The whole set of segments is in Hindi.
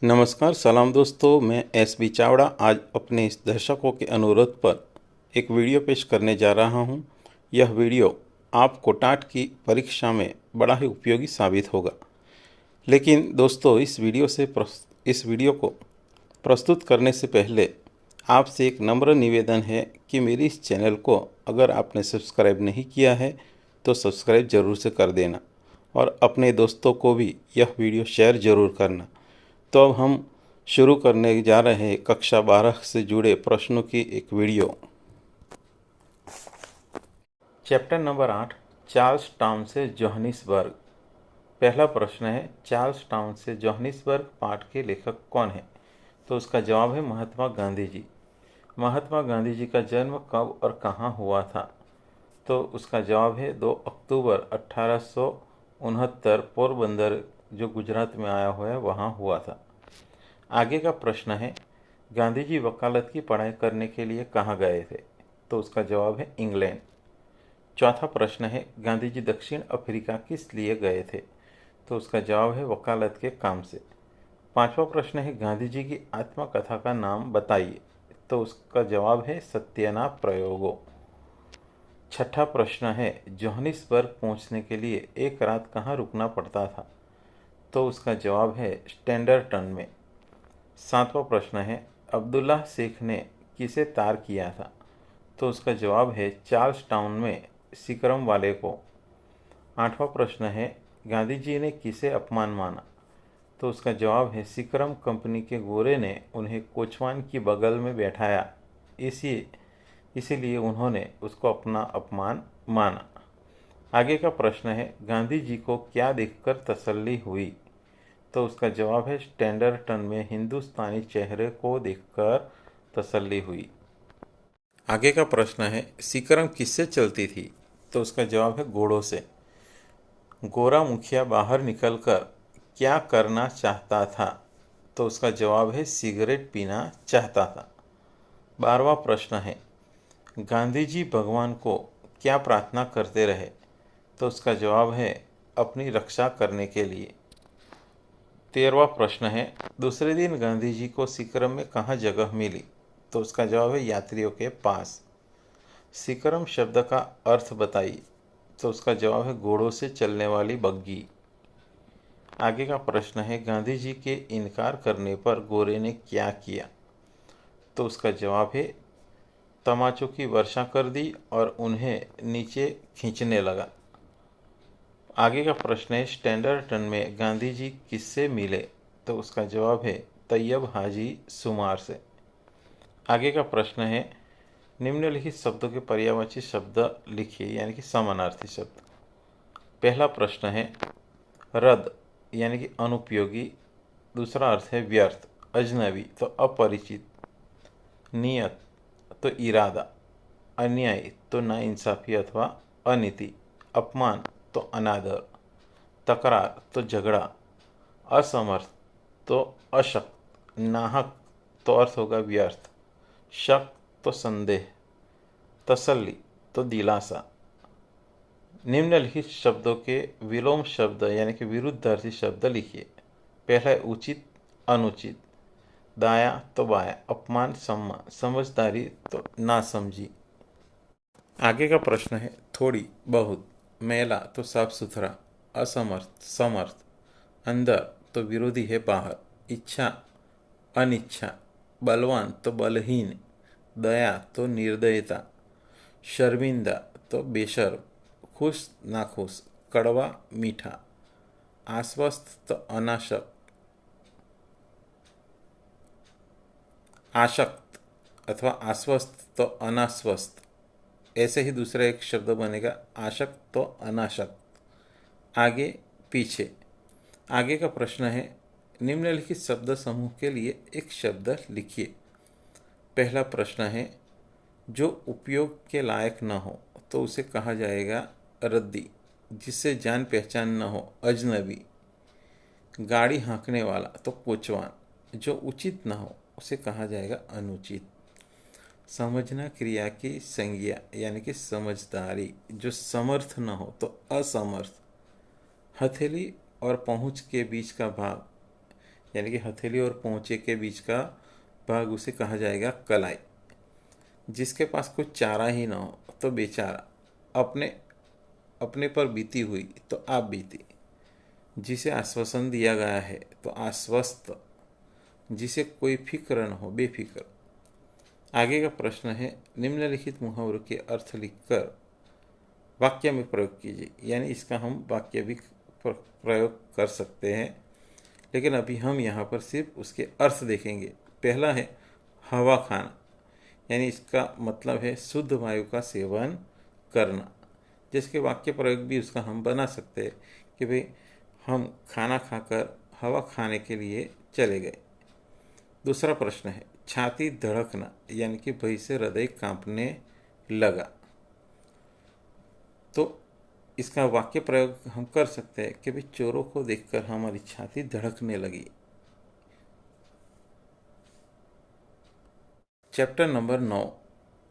नमस्कार, सलाम दोस्तों। मैं एस बी चावड़ा आज अपने इस दर्शकों के अनुरोध पर एक वीडियो पेश करने जा रहा हूं। यह वीडियो आपको टाट की परीक्षा में बड़ा ही उपयोगी साबित होगा। लेकिन दोस्तों, इस वीडियो को प्रस्तुत करने से पहले आपसे एक नम्र निवेदन है कि मेरी इस चैनल को अगर आपने सब्सक्राइब नहीं किया है तो सब्सक्राइब ज़रूर से कर देना और अपने दोस्तों को भी यह वीडियो शेयर ज़रूर करना। तो अब हम शुरू करने जा रहे हैं कक्षा 12 से जुड़े प्रश्नों की एक video. Chapter number 8, Charles town से जोहानिसबर्ग। पहला प्रश्न है, चार्ल्स टाउन से जोहानिसबर्ग पाठ के लेखक कौन है? तो उसका जवाब है महात्मा गांधी जी। महात्मा गांधी जी का जन्म कब और कहाँ हुआ था? तो उसका जवाब है 2 अक्टूबर 1869 पोरबंदर, जो गुजरात में आया हुआ है, वहाँ हुआ था। आगे का प्रश्न है, गांधी जी वकालत की पढ़ाई करने के लिए कहाँ गए थे? तो उसका जवाब है इंग्लैंड। चौथा प्रश्न है, गांधी जी दक्षिण अफ्रीका किस लिए गए थे? तो उसका जवाब है वकालत के काम से। पांचवा प्रश्न है, गांधी जी की आत्मकथा का नाम बताइए। तो उसका जवाब है सत्यना प्रयोगो। छठा प्रश्न है, जोहानिसबर्ग पहुंचने के लिए एक रात कहाँ रुकना पड़ता था? तो उसका जवाब है स्टैंडर्टन में। सातवां प्रश्न है, अब्दुल्ला शेख ने किसे तार किया था? तो उसका जवाब है चार्ल्स टाउन में सिकरम वाले को। आठवां प्रश्न है, गांधी जी ने किसे अपमान माना? तो उसका जवाब है सिकरम कंपनी के गोरे ने उन्हें कोचवान की बगल में बैठाया, इसीलिए उन्होंने उसको अपना अपमान माना। आगे का प्रश्न है, गांधी जी को क्या देखकर तसल्ली हुई? तो उसका जवाब है स्टैंडर्टन में हिंदुस्तानी चेहरे को देखकर तसल्ली हुई। आगे का प्रश्न है, सिकरम किससे चलती थी? तो उसका जवाब है घोड़ों से। गोरा मुखिया बाहर निकलकर क्या करना चाहता था? तो उसका जवाब है सिगरेट पीना चाहता था। 12वां प्रश्न है, गांधी जी भगवान को क्या प्रार्थना करते रहे? तो उसका जवाब है अपनी रक्षा करने के लिए। 13वां प्रश्न है, दूसरे दिन गांधी जी को सिकरम में कहाँ जगह मिली? तो उसका जवाब है यात्रियों के पास। सिकरम शब्द का अर्थ बताइए। तो उसका जवाब है घोड़ों से चलने वाली बग्गी। आगे का प्रश्न है, गांधी जी के इनकार करने पर गोरे ने क्या किया? तो उसका जवाब है तमाचों की वर्षा कर दी और उन्हें नीचे खींचने लगा। आगे का प्रश्न है, स्टैंडर्टन में गांधी जी किससे मिले? तो उसका जवाब है तैयब हाजी सुमार से। आगे का प्रश्न है, निम्नलिखित शब्दों के पर्यायवाची शब्द लिखिए, यानी कि समानार्थी शब्द। पहला प्रश्न है, रद्द यानी कि अनुपयोगी। दूसरा अर्थ है व्यर्थ, अजनबी तो अपरिचित। नियत तो इरादा। अन्याय तो नाइंसाफ़ी अथवा अनीति। अपमान तो अनादर। तकरार तो झगड़ा। असमर्थ तो अशक्त। नाहक तो अर्थ होगा व्यर्थ। शक तो संदेह। तसल्ली तो दिलासा। निम्नलिखित शब्दों के विलोम शब्द यानी कि विरुद्धार्थी शब्द लिखिए। पहला है उचित, अनुचित। दाया तो बाया। अपमान, सम्मान। समझदारी तो नासमझी। आगे का प्रश्न है, थोड़ी, बहुत। मैला तो साफ सुथरा। असमर्थ, समर्थ। अंदर तो विरोधी है बाहर। इच्छा, अनिच्छा। बलवान तो बलहीन। दया तो निर्दयता। शर्मिंदा तो बेशर्म। खुश, नाखुश। कड़वा, मीठा। आश्वस्त तो अनाशक्त, आशक्त अथवा आश्वस्त तो अनाश्वस्त। ऐसे ही दूसरा एक शब्द बनेगा आशक्त तो अनाशक्त। आगे पीछे। आगे का प्रश्न है, निम्नलिखित शब्द समूह के लिए एक शब्द लिखिए। पहला प्रश्न है, जो उपयोग के लायक न हो तो उसे कहा जाएगा रद्दी। जिससे जान पहचान न हो, अजनबी। गाड़ी हाँकने वाला तो कोचवान। जो उचित न हो उसे कहा जाएगा अनुचित। समझना क्रिया की संज्ञा यानी कि समझदारी। जो समर्थ न हो तो असमर्थ। हथेली और पहुँच के बीच का भाग यानी कि हथेली और पोंचे के बीच का भाग, उसे कहा जाएगा कलाई। जिसके पास कुछ चारा ही ना हो तो बेचारा, अपने अपने पर बीती हुई तो आप बीती। जिसे आश्वासन दिया गया है तो आश्वस्त, जिसे कोई फिक्र न हो बेफिक्र। आगे का प्रश्न है, निम्नलिखित मुहावरों के अर्थ लिखकर वाक्य में प्रयोग कीजिए। यानी इसका हम वाक्य भी प्रयोग कर सकते हैं, लेकिन अभी हम यहाँ पर सिर्फ उसके अर्थ देखेंगे। पहला है हवा खाना, यानी इसका मतलब है शुद्ध वायु का सेवन करना। जिसके वाक्य प्रयोग भी उसका हम बना सकते हैं कि भाई हम खाना खाकर हवा खाने के लिए चले गए। दूसरा प्रश्न है छाती धड़कना, यानी कि भय से हृदय कांपने लगा। तो इसका वाक्य प्रयोग हम कर सकते हैं कि भाई चोरों को देखकर हमारी छाती धड़कने लगी। चैप्टर नंबर 9,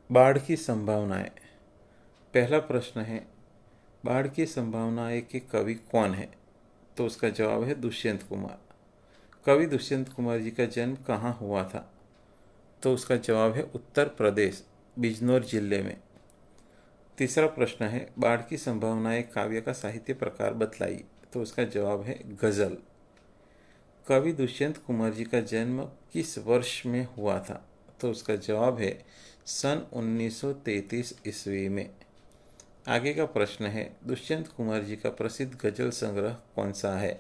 बाढ़ की संभावनाएं। पहला प्रश्न है बाढ़ की संभावनाएं के कवि कौन है? तो उसका जवाब है दुष्यंत कुमार। कवि दुष्यंत कुमार जी का जन्म कहाँ हुआ था? तो उसका जवाब है उत्तर प्रदेश, बिजनौर जिले में। तीसरा प्रश्न है बाढ़ की संभावनाएं काव्य का साहित्य प्रकार बतलाई। तो उसका जवाब है गजल। कवि दुष्यंत कुमार जी का जन्म किस वर्ष में हुआ था? तो उसका जवाब है सन 1933 ईस्वी में। आगे का प्रश्न है दुष्यंत कुमार जी का प्रसिद्ध गजल संग्रह कौन सा है?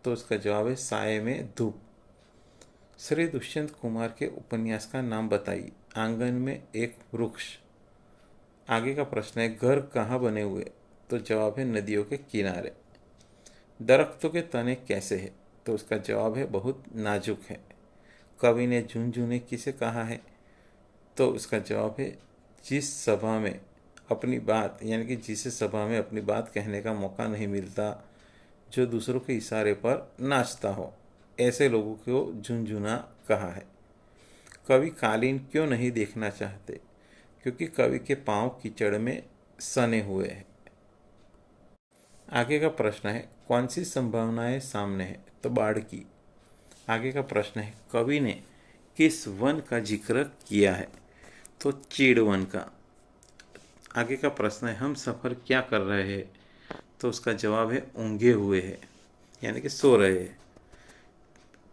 तो उसका जवाब है साये में धूप। श्री दुष्यंत कुमार के उपन्यास का नाम बताइए। आंगन में एक वृक्ष। आगे का प्रश्न है घर कहाँ बने हुए? तो जवाब है नदियों के किनारे। दरख्तों के तने कैसे हैं? तो उसका जवाब है बहुत नाजुक है। कवि ने झुनझुने किसे कहा है? तो उसका जवाब है जिस सभा में अपनी बात, यानी कि जिसे सभा में अपनी बात कहने का मौका नहीं मिलता, जो दूसरों के इशारे पर नाचता हो, ऐसे लोगों को झुनझुना कहा है। कवि कालीन क्यों नहीं देखना चाहते? क्योंकि कवि के पांव कीचड़ में सने हुए हैं। आगे का प्रश्न है कौन सी संभावनाएं सामने है? तो बाढ़ की। आगे का प्रश्न है कवि ने किस वन का जिक्र किया है? तो चीड़ वन का। आगे का प्रश्न है हम सफ़र क्या कर रहे हैं? तो उसका जवाब है ऊँघे हुए हैं, यानी कि सो रहे हैं।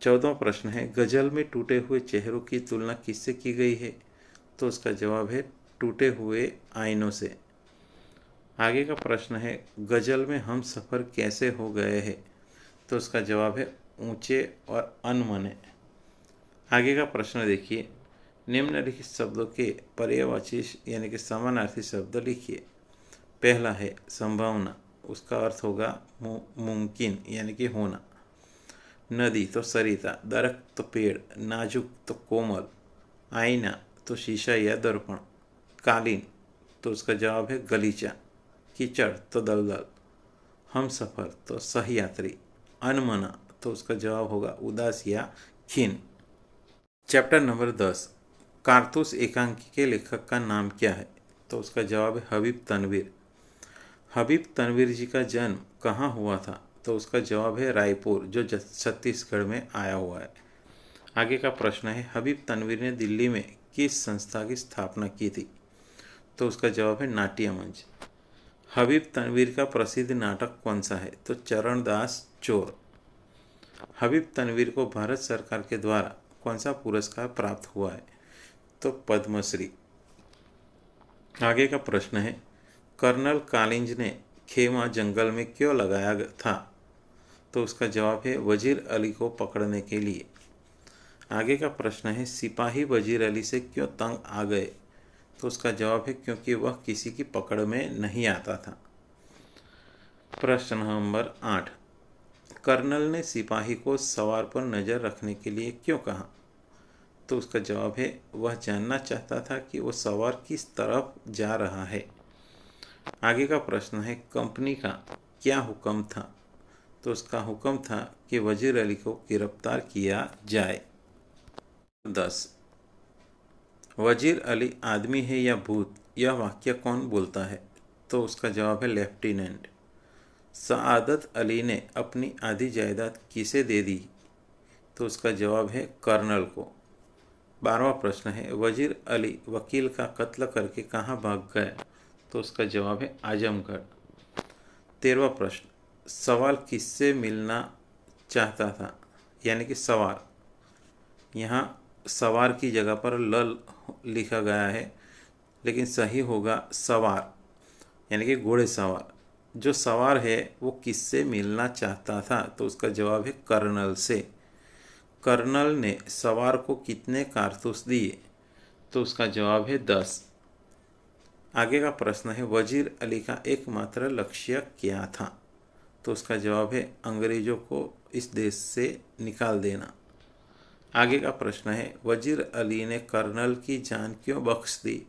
14वां प्रश्न है गजल में टूटे हुए चेहरों की तुलना किससे की गई है? तो उसका जवाब है टूटे हुए आईनों से। आगे का प्रश्न है गजल में हम सफ़र कैसे हो गए हैं? तो उसका जवाब है ऊंचे और अनमने। आगे का प्रश्न देखिए निम्नलिखित शब्दों के पर्यायवाची यानी कि समानार्थी शब्द लिखिए। पहला है संभावना, उसका अर्थ होगा मुमकिन यानी कि होना। नदी तो सरिता, दरख्त तो पेड़, नाजुक तो कोमल, आईना तो शीशा या दर्पण, कालीन तो उसका जवाब है गलीचा, कीचड़ तो दलदल, हम सफ़र तो सहयात्री, अनमना तो उसका जवाब होगा उदास या खीन। चैप्टर नंबर 10 कारतूस एकांकी के लेखक का नाम क्या है? तो उसका जवाब है हबीब तनवीर। हबीब तनवीर जी का जन्म कहाँ हुआ था? तो उसका जवाब है रायपुर, जो छत्तीसगढ़ में आया हुआ है। आगे का प्रश्न है हबीब तनवीर ने दिल्ली में किस संस्था की स्थापना की थी? तो उसका जवाब है नाट्य मंच। हबीब तनवीर का प्रसिद्ध नाटक कौन सा है? तो चरणदास चोर। हबीब तनवीर को भारत सरकार के द्वारा कौन सा पुरस्कार प्राप्त हुआ है? तो पद्मश्री। आगे का प्रश्न है कर्नल कालिंज ने खेमा जंगल में क्यों लगाया था? तो उसका जवाब है वजीर अली को पकड़ने के लिए। आगे का प्रश्न है सिपाही वजीर अली से क्यों तंग आ गए? तो उसका जवाब है क्योंकि वह किसी की पकड़ में नहीं आता था। प्रश्न नंबर 8 कर्नल ने सिपाही को सवार पर नज़र रखने के लिए क्यों कहा? तो उसका जवाब है वह जानना चाहता था कि वो सवार किस तरफ जा रहा है। आगे का प्रश्न है कंपनी का क्या हुक्म था? तो उसका हुक्म था कि वजीर अली को गिरफ्तार किया जाए। 10 वजीर अली आदमी है या भूत, यह वाक्य कौन बोलता है? तो उसका जवाब है लेफ्टिनेंट। सआदत अली ने अपनी आधी जायदाद किसे दे दी? तो उसका जवाब है कर्नल को। 12वां प्रश्न है वजीर अली वकील का कत्ल करके कहाँ भाग गया, तो उसका जवाब है आजमगढ़। 13वां प्रश्न सवाल किससे मिलना चाहता था, यानी कि सवार, यहाँ सवार की जगह पर ल लिखा गया है, लेकिन सही होगा सवार, यानी कि घोड़े सवार। जो सवार है वो किससे मिलना चाहता था, तो उसका जवाब है कर्नल से। कर्नल ने सवार को कितने कारतूस दिए, तो उसका जवाब है 10। आगे का प्रश्न है वजीर अली का एकमात्र लक्ष्य क्या था, तो उसका जवाब है अंग्रेज़ों को इस देश से निकाल देना। आगे का प्रश्न है वजीर अली ने कर्नल की जान क्यों बख्श दी,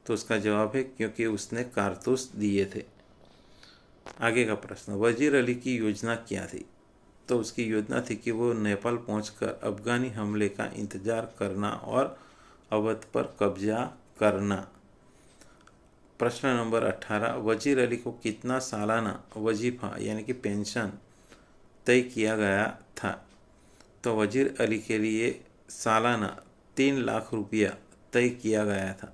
तो उसका जवाब है क्योंकि उसने कारतूस दिए थे। आगे का प्रश्न वजीर अली की योजना क्या थी, तो उसकी योजना थी कि वो नेपाल पहुंचकर अफगानी हमले का इंतज़ार करना और अवध पर कब्जा करना। प्रश्न नंबर 18 वजीर अली को कितना सालाना वजीफ़ा यानी कि पेंशन तय किया गया था, तो वजीर अली के लिए सालाना 3 लाख रुपया तय किया गया था।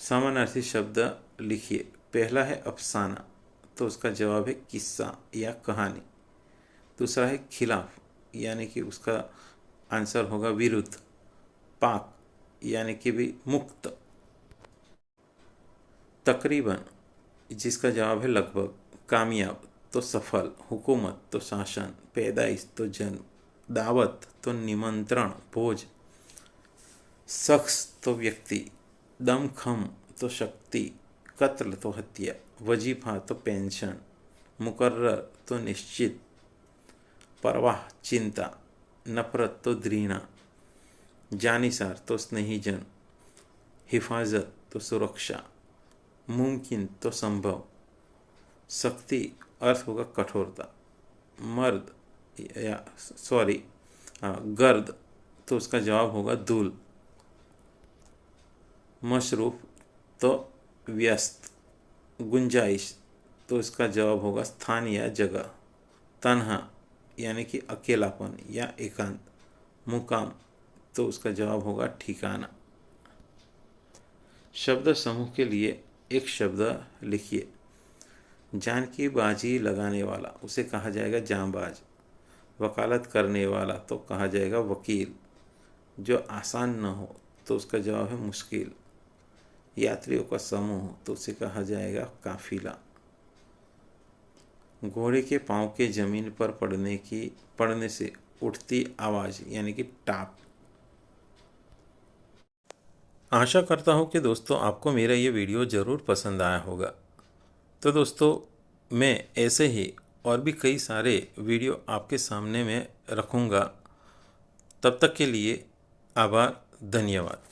समानार्थी शब्द लिखिए। पहला है अफसाना, तो उसका जवाब है किस्सा या कहानी। दूसरा है खिलाफ, यानी कि उसका आंसर होगा विरुद्ध। पाक यानी कि भी मुक्त। तकरीबन, जिसका जवाब है लगभग। कामयाब तो सफल, हुकूमत तो शासन, पैदाइश तो जन्म, दावत तो निमंत्रण भोज, शख्स तो व्यक्ति, दमखम तो शक्ति, कत्ल तो हत्या, वजीफा तो पेंशन, मुकर्रर तो निश्चित, परवाह चिंता, नफरत तो घृणा, जानिसार तो स्नेहीजन, हिफाजत तो सुरक्षा, मुमकिन तो संभव, सख्ती अर्थ होगा कठोरता, मर्द या गर्द तो उसका जवाब होगा धूल, मशरूफ तो व्यस्त, गुंजाइश तो इसका जवाब होगा स्थान या जगह, तन्हा यानी कि अकेलापन या एकांत, मुकाम तो उसका जवाब होगा ठिकाना। शब्द समूह के लिए एक शब्द लिखिए। जान की बाजी लगाने वाला उसे कहा जाएगा जांबाज, वकालत करने वाला तो कहा जाएगा वकील, जो आसान न हो तो उसका जवाब है मुश्किल, यात्रियों का समूह तो उसे कहा जाएगा काफिला, घोड़े के पांव के जमीन पर पड़ने से उठती आवाज़ यानी कि टाप। आशा करता हूँ कि दोस्तों आपको मेरा ये वीडियो ज़रूर पसंद आया होगा। तो दोस्तों मैं ऐसे ही और भी कई सारे वीडियो आपके सामने में रखूँगा। तब तक के लिए आभार, धन्यवाद।